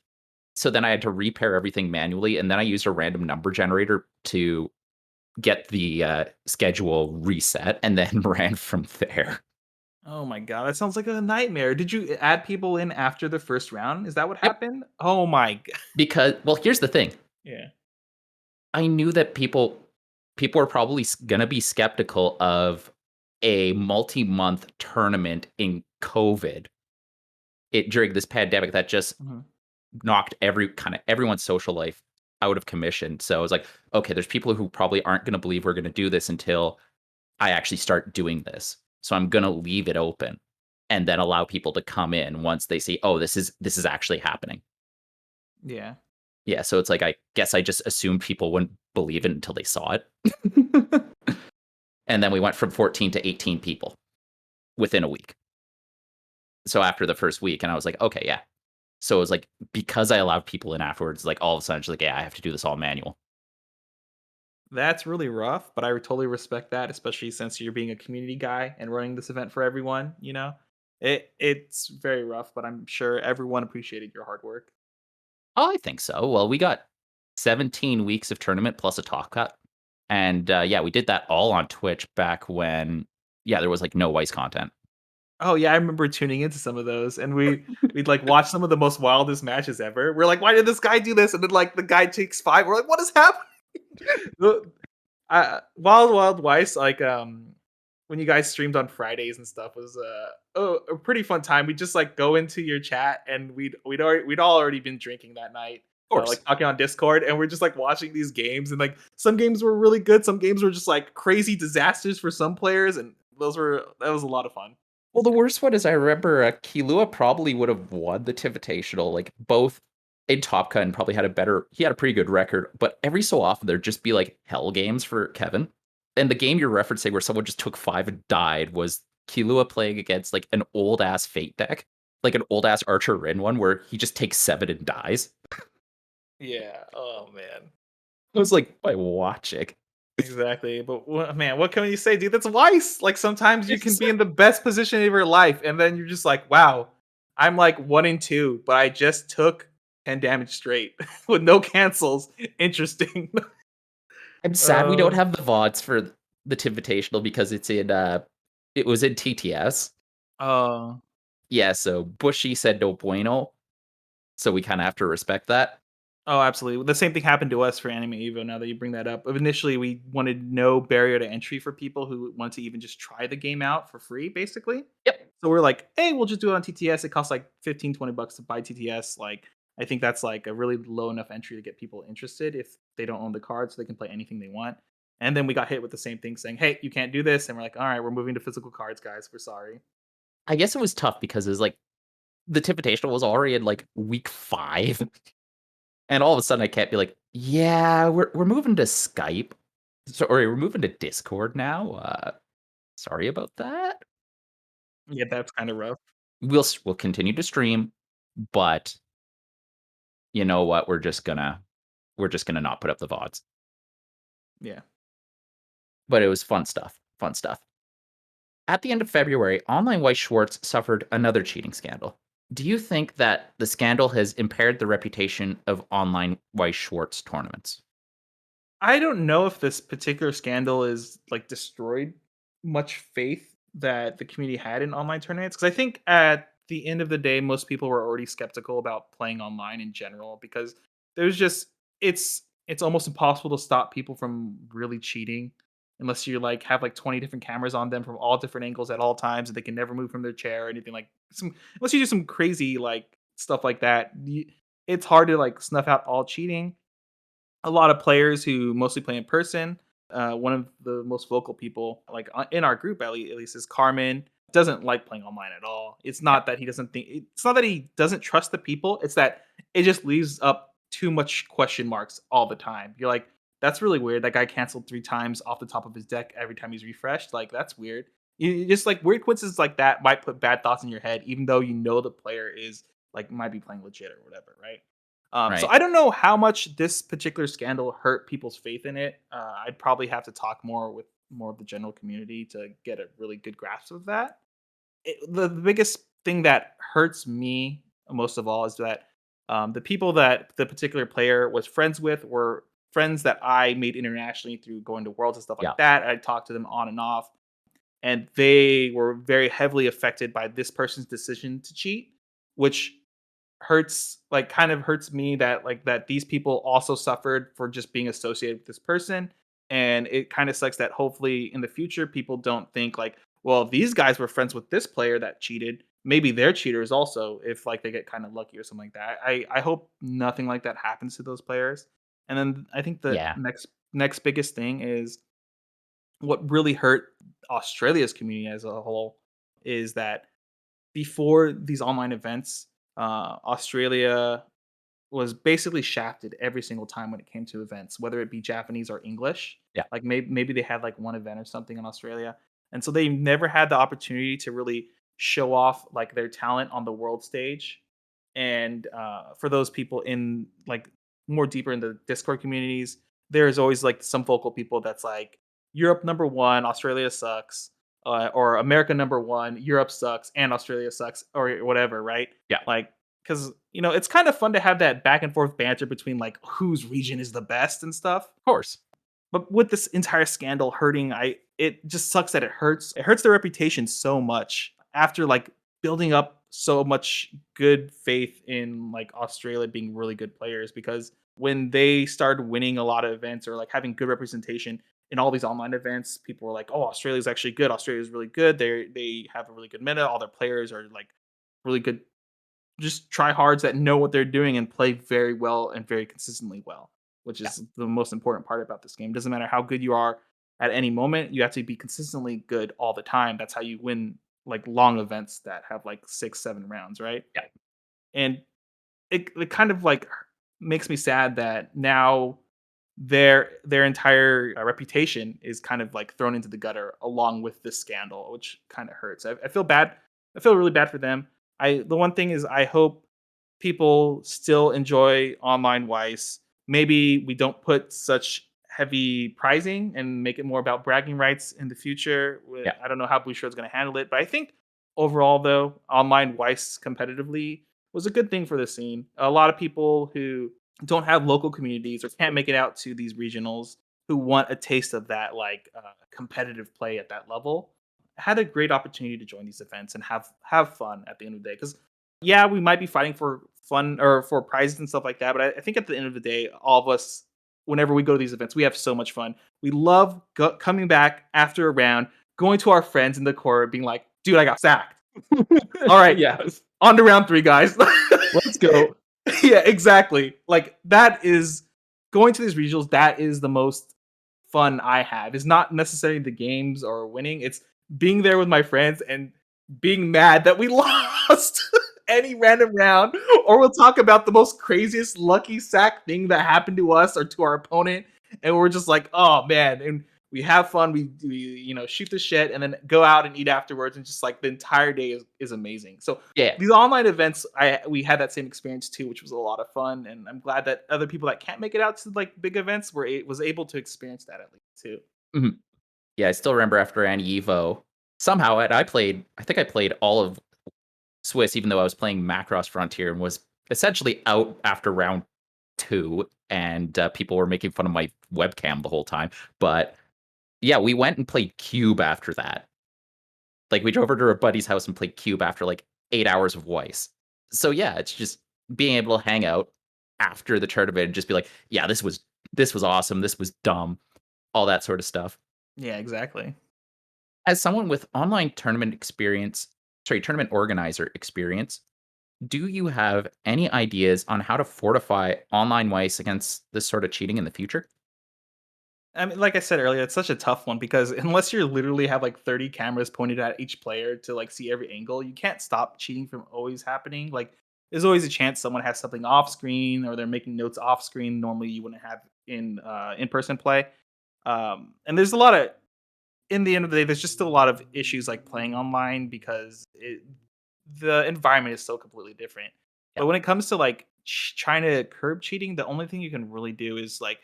So then I had to repair everything manually, and then I used a random number generator to get the schedule reset, and then ran from there. Oh my god, that sounds like a nightmare. Did you add people in after the first round? Is that what Yep. happened? Oh my god. Because well, here's the thing. Yeah. I knew that people are probably gonna be skeptical of a multi-month tournament in COVID during this pandemic that just Mhm. knocked everyone's social life out of commission. So I was like, okay, there's people who probably aren't gonna believe we're gonna do this until I actually start doing this. So I'm gonna leave it open and then allow people to come in once they see, oh, this is actually happening. Yeah. Yeah, so it's like I guess I just assumed people wouldn't believe it until they saw it. And then we went from 14 to 18 people within a week. So after the first week, and I was like, okay, yeah. So it was like because I allowed people in afterwards, like all of a sudden, it's like, yeah, I have to do this all manual. That's really rough, but I totally respect that, especially since you're being a community guy and running this event for everyone, you know? It's very rough, but I'm sure everyone appreciated your hard work. Oh, I think so. Well, we got 17 weeks of tournament plus a top cut. And yeah, we did that all on Twitch back when, yeah, there was like no Weiss content. Oh yeah, I remember tuning into some of those, and we'd like watch some of the most wildest matches ever. We're like, why did this guy do this? And then like the guy takes five. We're like, what is happening? The- Wild Weiss, like when you guys streamed on Fridays and stuff was a pretty fun time. We just like go into your chat and we'd all already been drinking that night. Of course. Like talking on Discord, and we're just like watching these games, and like some games were really good, some games were just like crazy disasters for some players, and that was a lot of fun. Well, the worst one is I remember Kilua probably would have won the Tivitational, like both in Top Cut and probably he had a pretty good record, but every so often there'd just be like hell games for Kevin. And the game you're referencing where someone just took five and died was Kilua playing against like an old ass Fate deck, like an old ass Archer Rin one where he just takes seven and dies. Yeah. Oh man. I was like, by watching. Exactly. But man, what can you say, dude? That's Weiss. Like sometimes you can It's be in the best position of your life, and then you're just like, wow, I'm like 1 and 2, but I just took 10 damage straight with no cancels. Interesting. I'm sad we don't uh, have the VODs for the Tivitational because it was in TTS. uh, Yeah, so Bushy said no bueno, so we kinda have to respect that. oh, absolutely. The same thing happened to us for Anime Evo. Now that you bring that up, initially we wanted no barrier to entry for people who wanted to even just try the game out for free, basically. Yep. So we're like, hey, we'll just do it on TTS. It costs like 15, $20 to buy TTS. Like, I think that's like a really low enough entry to get people interested if they don't own the card, so they can play anything they want. And then we got hit with the same thing saying, hey, you can't do this. And we're like, all right, we're moving to physical cards, guys. We're sorry. I guess it was tough because it was like the Tivitational was already in, like, week 5, and all of a sudden I can't be like, "Yeah, we're moving to Skype. Sorry, we're moving to Discord now, sorry about that. Yeah, that's kind of rough. We'll continue to stream, but you know what? We're just gonna not put up the VODs." Yeah. But it was fun stuff, fun stuff. At the end of February, Online Weiss Schwarz suffered another cheating scandal. Do you think that the scandal has impaired the reputation of Online Weiss Schwarz tournaments? I don't know if this particular scandal is like destroyed much faith that the community had in online tournaments, because I think at the end of the day, most people were already skeptical about playing online in general, because there's just it's almost impossible to stop people from really cheating unless you like have like 20 different cameras on them from all different angles at all times, and they can never move from their chair or anything like some, unless you do some crazy like stuff like that. It's hard to like snuff out all cheating. A lot of players who mostly play in person. One of the most vocal people, like in our group at least, is Carmen. Doesn't like playing online at all. It's Yeah. not that he doesn't think. It's not that he doesn't trust the people. It's that it just leaves up too much question marks all the time. You're like, that's really weird. That guy canceled 3 times off the top of his deck every time he's refreshed. Like that's weird. You just like weird coincidences like that might put bad thoughts in your head, even though you know the player is like might be playing legit or whatever, right? So Right. I don't know how much this particular scandal hurt people's faith in it. I'd probably have to talk more with more of the general community to get a really good grasp of that. The biggest thing that hurts me most of all is that the people that the particular player was friends with were friends that I made internationally through going to worlds and stuff like Yeah. that. I talked to them on and off, and they were very heavily affected by this person's decision to cheat, which hurts, like, kind of hurts me that, like, that these people also suffered for just being associated with this person. And it kind of sucks that hopefully in the future people don't think like, well, these guys were friends with this player that cheated, maybe they're cheaters also, if like they get kind of lucky or something like that. I hope nothing like that happens to those players. And then I think the Yeah. next biggest thing is what really hurt Australia's community as a whole is that before these online events, Australia was basically shafted every single time when it came to events, whether it be Japanese or English. Yeah. Like maybe they had like one event or something in Australia, and so they never had the opportunity to really show off like their talent on the world stage. And for those people in like more deeper in the Discord communities, there's always like some vocal people that's like Europe number one, Australia sucks, or America number one, Europe sucks, and Australia sucks, or whatever, right? Yeah. Like, because it's kind of fun to have that back and forth banter between like whose region is the best and stuff. Of course. But with this entire scandal hurting, it just sucks that it hurts. It hurts their reputation so much after like building up so much good faith in like Australia being really good players, because when they started winning a lot of events or like having good representation in all these online events, people were like, "Oh, Australia's actually good. Australia's really good. They have a really good meta. All their players are like really good, just tryhards that know what they're doing and play very well and very consistently well," which Yeah. is the most important part about this game. Doesn't matter how good you are at any moment, you have to be consistently good all the time. That's how you win like long events that have like 6, 7 rounds, right? Yeah. And it kind of like makes me sad that now their entire reputation is kind of like thrown into the gutter along with this scandal, which kind of hurts. I feel bad. I feel really bad for them. The one thing is I hope people still enjoy online Weiss. Maybe we don't put such heavy pricing and make it more about bragging rights in the future. Yeah. I don't know how Bouchard is going to handle it, but I think overall, though, online Weiss competitively was a good thing for the scene. A lot of people who don't have local communities or can't make it out to these regionals, who want a taste of that like competitive play at that level, had a great opportunity to join these events and have fun at the end of the day. Because yeah, we might be fighting for fun or for prizes and stuff like that, but I think at the end of the day, all of us, whenever we go to these events, we have so much fun. We love coming back after a round, going to our friends in the court, being like, "Dude, I got sacked. All right, Yes. on to round three, guys." Let's go. Yeah, exactly. Like that is going to these regionals. That is the most fun I have. It's not necessarily the games or winning. It's being there with my friends and being mad that we lost any random round, or we'll talk about the most craziest lucky sack thing that happened to us or to our opponent, and we're just like, oh man, and we have fun. We shoot the shit and then go out and eat afterwards, and just like the entire day is amazing. So Yeah. these online events, we had that same experience too, which was a lot of fun, and I'm glad that other people that can't make it out to like big events was able to experience that at least too. Mhm. Yeah, I still remember after AnimeEvo, somehow I think I played all of Swiss, even though I was playing Macross Frontier and was essentially out after round 2, and people were making fun of my webcam the whole time. But yeah, we went and played Cube after that. Like, we drove over to a buddy's house and played Cube after, like, 8 hours of Weiss. So, yeah, it's just being able to hang out after the tournament and just be like, "Yeah, this was awesome, this was dumb," all that sort of stuff. Yeah, exactly. As someone with online tournament organizer experience, do you have any ideas on how to fortify online Weiss against this sort of cheating in the future? I mean, like I said earlier, it's such a tough one because unless you literally have like 30 cameras pointed at each player to like see every angle, you can't stop cheating from always happening. Like, there's always a chance someone has something off screen or they're making notes off screen. Normally, you wouldn't have in person play. And there's a lot of in the end of the day, there's just still a lot of issues like playing online because the environment is so completely different. Yeah. But when it comes to like trying to curb cheating, the only thing you can really do is like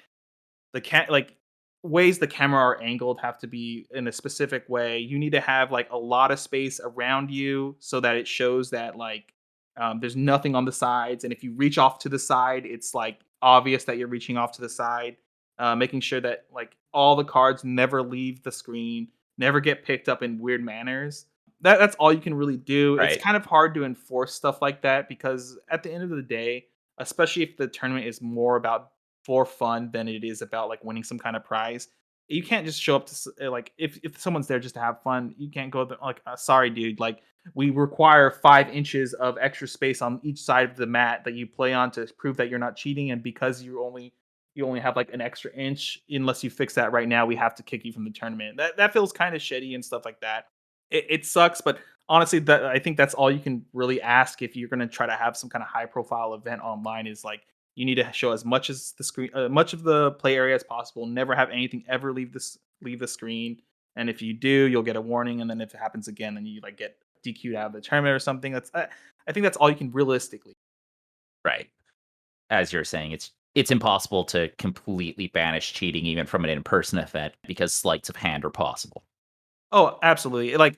like ways the camera are angled have to be in a specific way. You need to have like a lot of space around you so that it shows that like there's nothing on the sides, and if you reach off to the side, it's like obvious that you're reaching off to the side. Making sure that like all the cards never leave the screen, never get picked up in weird manners. That's all you can really do. It's Right. kind of hard to enforce stuff like that because at the end of the day, especially if the tournament is more about for fun than it is about like winning some kind of prize. You can't just show up to like if someone's there just to have fun, you can't go there, like sorry dude, like we require 5 inches of extra space on each side of the mat that you play on to prove that you're not cheating, and because you only have like an extra inch, unless you fix that right now, we have to kick you from the tournament. That feels kind of shitty and stuff like that. It sucks, but honestly, that I think that's all you can really ask if you're going to try to have some kind of high profile event online is like you need to show as much as the screen, much of the play area as possible. Never have anything ever leave the screen. And if you do, you'll get a warning. And then if it happens again, then you like get DQ'd out of the tournament or something. I think that's all you can realistically. Right. As you're saying, it's impossible to completely banish cheating even from an in-person event because sleights of hand are possible. Oh, absolutely. Like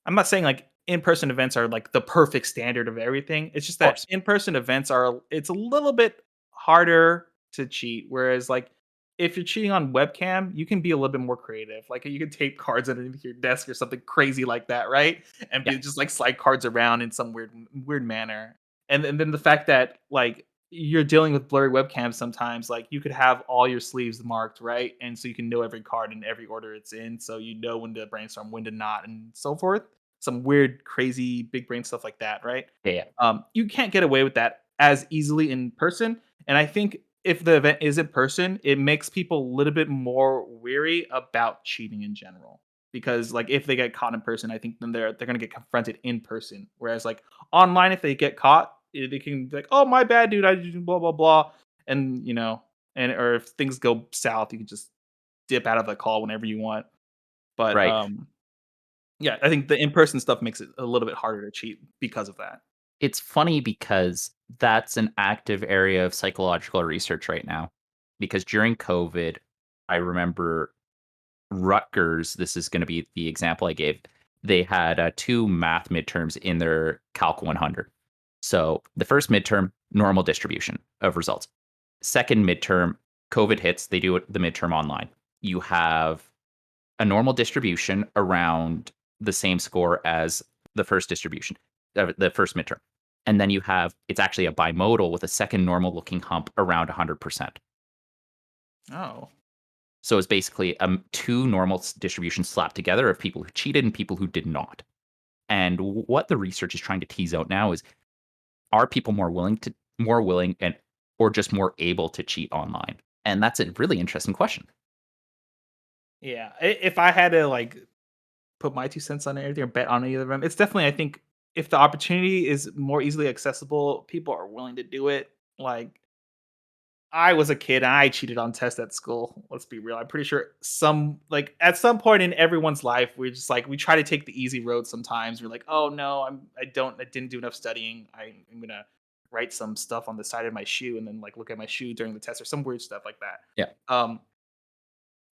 I'm not saying like in-person events are like the perfect standard of everything. It's just Of that course. in-person events are it's a little bit harder to cheat. Whereas like if you're cheating on webcam, you can be a little bit more creative. Like you can tape cards underneath your desk or something crazy like that, right? And Yeah. be just like slide cards around in some weird manner. And then the fact that like you're dealing with blurry webcams sometimes, like you could have all your sleeves marked, right? And so you can know every card in every order it's in, so you know when to brainstorm, when to not, and so forth. Some weird, crazy, big brain stuff like that, right? Yeah. Yeah. You can't get away with that as easily in person. And I think if the event is in person, it makes people a little bit more weary about cheating in general. Because like if they get caught in person, I think then they're gonna get confronted in person. Whereas like online, if they get caught, they can be like, "Oh, my bad, dude. I just blah blah blah," and and or if things go south, you can just dip out of the call whenever you want. But Right. yeah, I think the in-person stuff makes it a little bit harder to cheat because of that. It's funny because that's an active area of psychological research right now. Because during COVID, I remember Rutgers, this is going to be the example I gave. They had two math midterms in their Calc 100. So the first midterm, normal distribution of results. Second midterm, COVID hits, they do the midterm online. You have a normal distribution around the same score as the first distribution, the first midterm. And then you have, it's actually a bimodal with a second normal looking hump around 100%. Oh. So it's basically two normal distributions slapped together of people who cheated and people who did not. And what the research is trying to tease out now is, are people more willing and or just more able to cheat online? And that's a really interesting question. Yeah, if I had to like put my 2 cents on anything or bet on either of them, it's definitely I think if the opportunity is more easily accessible, people are willing to do it. Like I was a kid and I cheated on tests at school. Let's be real. I'm pretty sure some like at some point in everyone's life, we're just like we try to take the easy road sometimes. We're like, oh no, I didn't do enough studying. I'm gonna write some stuff on the side of my shoe and then like look at my shoe during the test or some weird stuff like Yeah. that.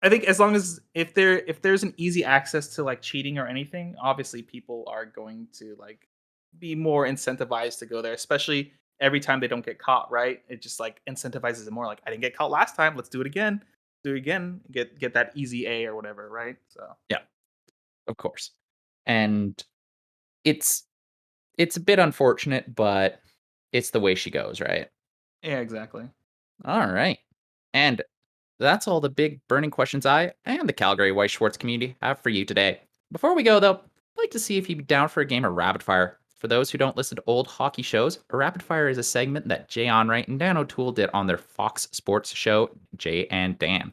I think as long as if there's an easy access to like cheating or anything, obviously people are going to like be more incentivized to go there, especially every time they don't get caught, right? It just like incentivizes it more like I didn't get caught last time, let's do it again. Do it again, get that easy A or whatever, right? So Yeah, of course. And it's it's a bit unfortunate, but it's the way she goes, right? yeah, exactly. All right. And that's all the big burning questions I and the Calgary Weiss Schwarz community have for you today. Before we go, though, I'd like to see if you'd be down for a game of Rapid Fire. For those who don't listen to old hockey shows, a Rapid Fire is a segment that Jay Onrait and Dan O'Toole did on their Fox Sports show, Jay and Dan.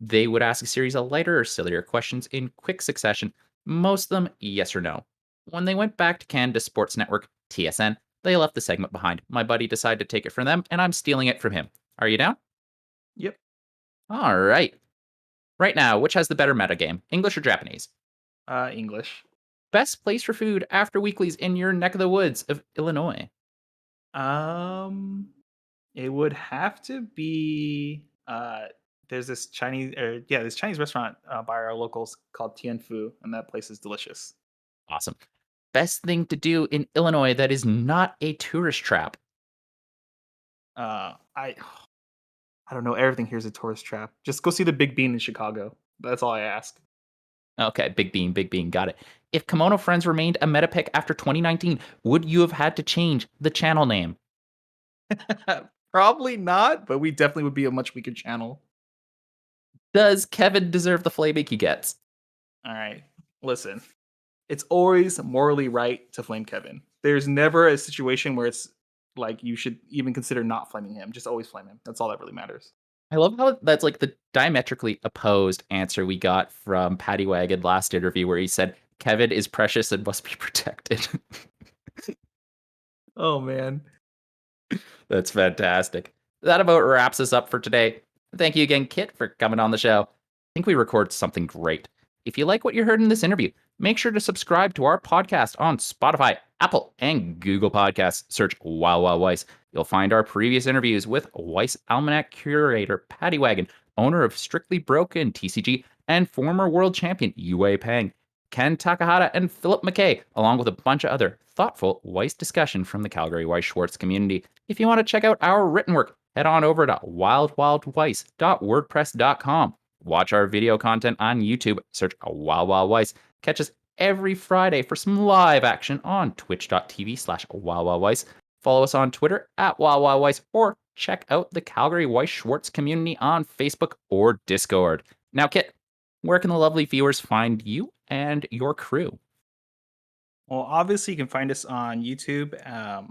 They would ask a series of lighter or sillier questions in quick succession, most of them yes or no. When they went back to Canada Sports Network, TSN, they left the segment behind. My buddy decided to take it from them, and I'm stealing it from him. Are you down? Yep. All right. Right now, which has the better metagame, English or Japanese? English. Best place for food after weeklies in your neck of the woods of Illinois. Um, it would have to be there's this Chinese restaurant by our locals called Tianfu, and that place is delicious. Awesome. Best thing to do in Illinois that is not a tourist trap. Uh, I I don't know. Everything here's a tourist trap. Just go see the Big Bean in Chicago. That's all I ask. Okay, Big Bean, Big Bean, got it. If Kimono Friends remained a meta pick after 2019, would you have had to change the channel name? Probably not, but we definitely would be a much weaker channel. Does Kevin deserve the flaming he gets? All right. Listen, it's always morally right to flame Kevin. There's never a situation where it's like you should even consider not flaming him. Just always flame him. That's all that really matters. I love how that's like the diametrically opposed answer we got from Patty Wagon last interview, where he said Kevin is precious and must be protected. Oh man. That's fantastic. That about wraps us up for today. Thank you again, Kit, for coming on the show. I think we recorded something great. If you like what you heard in this interview, make sure to subscribe to our podcast on Spotify, Apple, and Google Podcasts. Search Wild Wild Weiss. You'll find our previous interviews with Weiss Almanac curator Patty Wagon, owner of Strictly Broken TCG, and former world champion Yue Peng, Ken Takahata, and Philip McKay, along with a bunch of other thoughtful Weiss discussion from the Calgary Weiss Schwarz community. If you want to check out our written work, head on over to wildwildweiss.wordpress.com. Watch our video content on YouTube, search Wild Wild Weiss. Catch us every Friday for some live action on twitch.tv/Wild Wild Weiss. Follow us on Twitter at Wild Wild Weiss, or check out the Calgary Weiss Schwarz community on Facebook or Discord. Now, Kit, where can the lovely viewers find you and your crew? Well, obviously you can find us on YouTube. I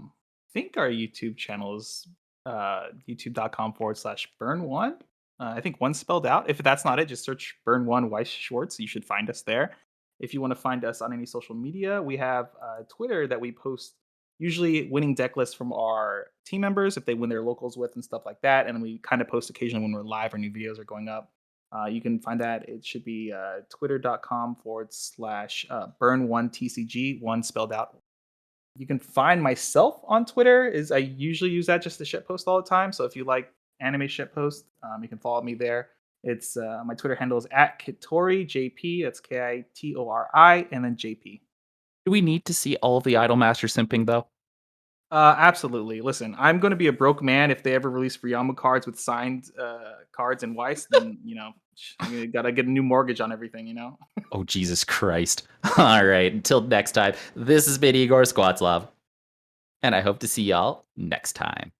think our YouTube channel is youtube.com/BurnOne. I think one spelled out. If that's not it, just search BurnOne Weiss Schwarz. You should find us there. If you want to find us on any social media, we have Twitter that we post usually winning deck lists from our team members if they win their locals with and stuff like that. And we kind of post occasionally when we're live or new videos are going up. You can find that. It should be twitter.com/burn1tcg, one spelled out. You can find myself on Twitter. Is I usually use that just to shit post all the time. So if you like anime shit post, you can follow me there. It's my Twitter handle is at Kitori JP. That's Kitori and then JP. Do we need to see all of the Idolmaster simping, though? Absolutely. Listen, I'm going to be a broke man if they ever release Ryama cards with signed cards in Weiss. Then you gotta get a new mortgage on everything. Oh, Jesus Christ. All right, until next time, this has been Igor Squatslov, and I hope to see y'all next time.